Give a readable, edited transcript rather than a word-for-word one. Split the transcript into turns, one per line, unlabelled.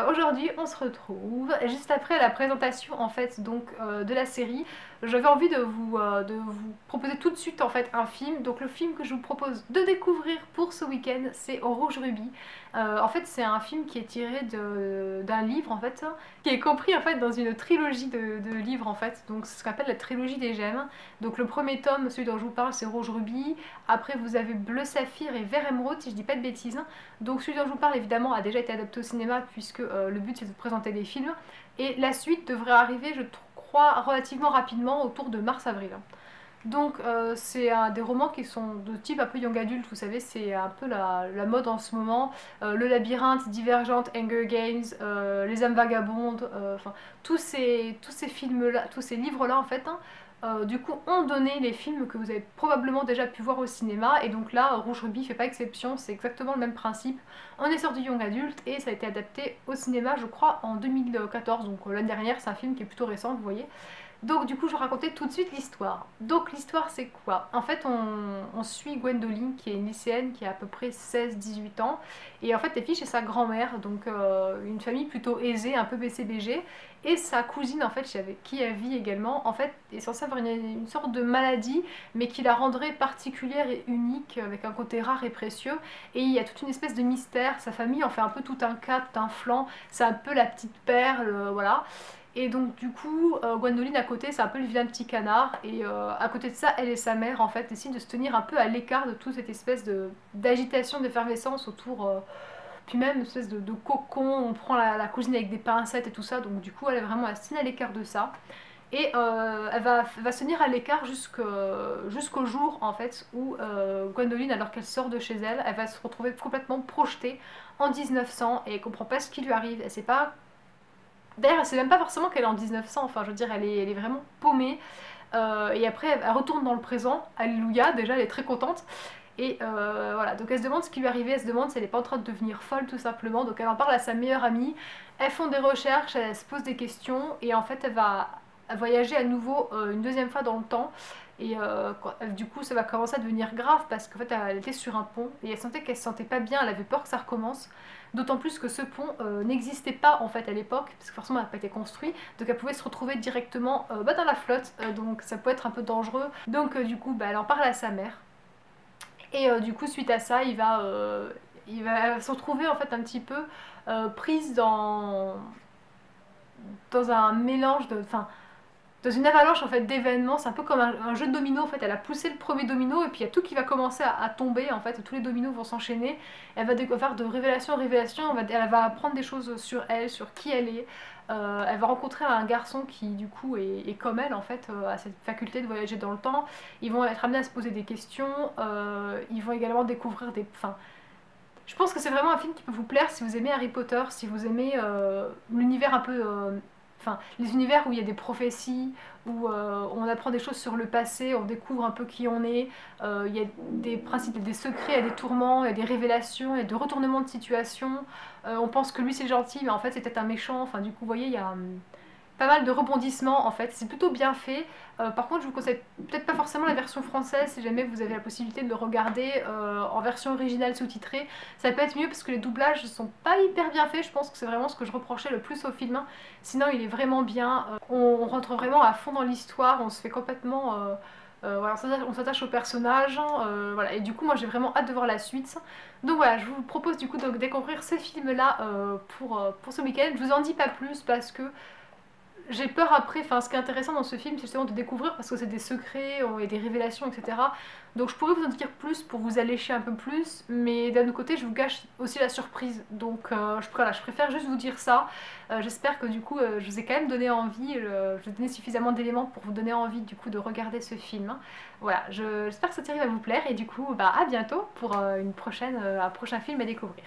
Aujourd'hui on se retrouve juste après la présentation en fait donc de la série. J'avais envie de vous proposer tout de suite en fait un film. Donc le film que je vous propose de découvrir pour ce week-end c'est Au Rouge Rubis. En fait c'est un film qui est tiré d'un livre en fait, qui est compris en fait dans une trilogie de livres en fait. Donc c'est ce qu'on appelle la trilogie des gemmes. Donc le premier tome, celui dont je vous parle, c'est Rouge Rubis. Après vous avez Bleu Saphir et Vert Émeraude si je dis pas de bêtises. Donc celui dont je vous parle évidemment a déjà été adapté au cinéma puisque le but c'est de présenter des films. Et la suite devrait arriver, je crois, relativement rapidement, autour de mars-avril. Donc c'est des romans qui sont de type un peu young adulte, vous savez, c'est un peu la mode en ce moment. Le Labyrinthe, Divergente, Hunger Games, Les âmes vagabondes, enfin tous ces films-là, tous ces livres-là en fait, hein, du coup ont donné les films que vous avez probablement déjà pu voir au cinéma. Et donc là, Rouge Rubis fait pas exception, c'est exactement le même principe. On est sur du young adulte et ça a été adapté au cinéma je crois en 2014, donc l'année dernière. C'est un film qui est plutôt récent, vous voyez. Donc du coup je vais raconter tout de suite l'histoire. Donc l'histoire c'est quoi? En fait on suit Gwendoline qui est une lycéenne qui a à peu près 16-18 ans. Et en fait elle vit chez sa grand-mère, donc une famille plutôt aisée, un peu BCBG. Et sa cousine en fait avec qui elle vit également en fait est censée avoir une sorte de maladie, mais qui la rendrait particulière et unique avec un côté rare et précieux. Et il y a toute une espèce de mystère, sa famille en fait un peu tout un cas, tout un flanc, c'est un peu la petite perle, voilà. Et donc du coup, Gwendoline à côté, c'est un peu le vilain petit canard. Et à côté de ça, elle et sa mère, en fait, décident de se tenir un peu à l'écart de toute cette espèce d'agitation, d'effervescence autour. Puis même une espèce de cocon, on prend la cousine avec des pincettes et tout ça. Donc du coup, elle est vraiment assise à l'écart de ça. Et elle va se tenir à l'écart jusqu'au jour, en fait, où Gwendoline, alors qu'elle sort de chez elle, elle va se retrouver complètement projetée en 1900 et elle comprend pas ce qui lui arrive. Elle sait pas. D'ailleurs, c'est même pas forcément qu'elle est en 1900, enfin je veux dire, elle est vraiment paumée. Et après, elle retourne dans le présent, alléluia, déjà elle est très contente. Et voilà, donc elle se demande ce qui lui est arrivé, elle se demande si elle n'est pas en train de devenir folle tout simplement. Donc elle en parle à sa meilleure amie, elles font des recherches, elle se pose des questions, et en fait elle va voyager à nouveau une deuxième fois dans le temps. Et du coup ça va commencer à devenir grave parce qu'en fait elle était sur un pont et elle sentait qu'elle se sentait pas bien, elle avait peur que ça recommence. D'autant plus que ce pont n'existait pas en fait à l'époque, parce que forcément il n'a pas été construit, donc elle pouvait se retrouver directement dans la flotte, donc ça peut être un peu dangereux. Donc du coup elle en parle à sa mère. Et du coup suite à ça il va se retrouver en fait un petit peu prise dans un mélange de. Enfin, dans une avalanche en fait d'événements. C'est un peu comme un jeu de domino en fait. Elle a poussé le premier domino et puis il y a tout qui va commencer à tomber en fait. Tous les dominos vont s'enchaîner. Elle va faire de révélation en révélation. Elle va apprendre des choses sur elle, sur qui elle est. Elle va rencontrer un garçon qui du coup est comme elle en fait, a cette faculté de voyager dans le temps. Ils vont être amenés à se poser des questions. Ils vont également découvrir des. Enfin, je pense que c'est vraiment un film qui peut vous plaire si vous aimez Harry Potter, si vous aimez l'univers un peu. Enfin, les univers où il y a des prophéties, où on apprend des choses sur le passé, on découvre un peu qui on est, il y a des principes, des secrets, il y a des tourments, il y a des révélations, il y a des retournements de situation. On pense que lui c'est gentil, mais en fait c'est peut-être un méchant. Enfin, du coup, vous voyez, il y a pas mal de rebondissements en fait, c'est plutôt bien fait. Par contre je vous conseille peut-être pas forcément la version française si jamais vous avez la possibilité de le regarder en version originale sous-titrée. Ça peut être mieux parce que les doublages sont pas hyper bien faits, je pense que c'est vraiment ce que je reprochais le plus au film. Sinon il est vraiment bien, on rentre vraiment à fond dans l'histoire, on se fait complètement... voilà, on s'attache au personnage, voilà. Et du coup moi j'ai vraiment hâte de voir la suite. Donc voilà, je vous propose du coup de découvrir ce film là pour ce week-end. Je vous en dis pas plus parce que j'ai peur après, enfin ce qui est intéressant dans ce film c'est justement de découvrir parce que c'est des secrets et des révélations etc. Donc je pourrais vous en dire plus pour vous allécher un peu plus, mais d'un autre côté je vous gâche aussi la surprise. Donc voilà, je préfère juste vous dire ça. J'espère que du coup je vous ai quand même donné envie, je vous ai donné suffisamment d'éléments pour vous donner envie du coup de regarder ce film. Voilà, j'espère que cette série va vous plaire et du coup bah, à bientôt pour un prochain film à découvrir.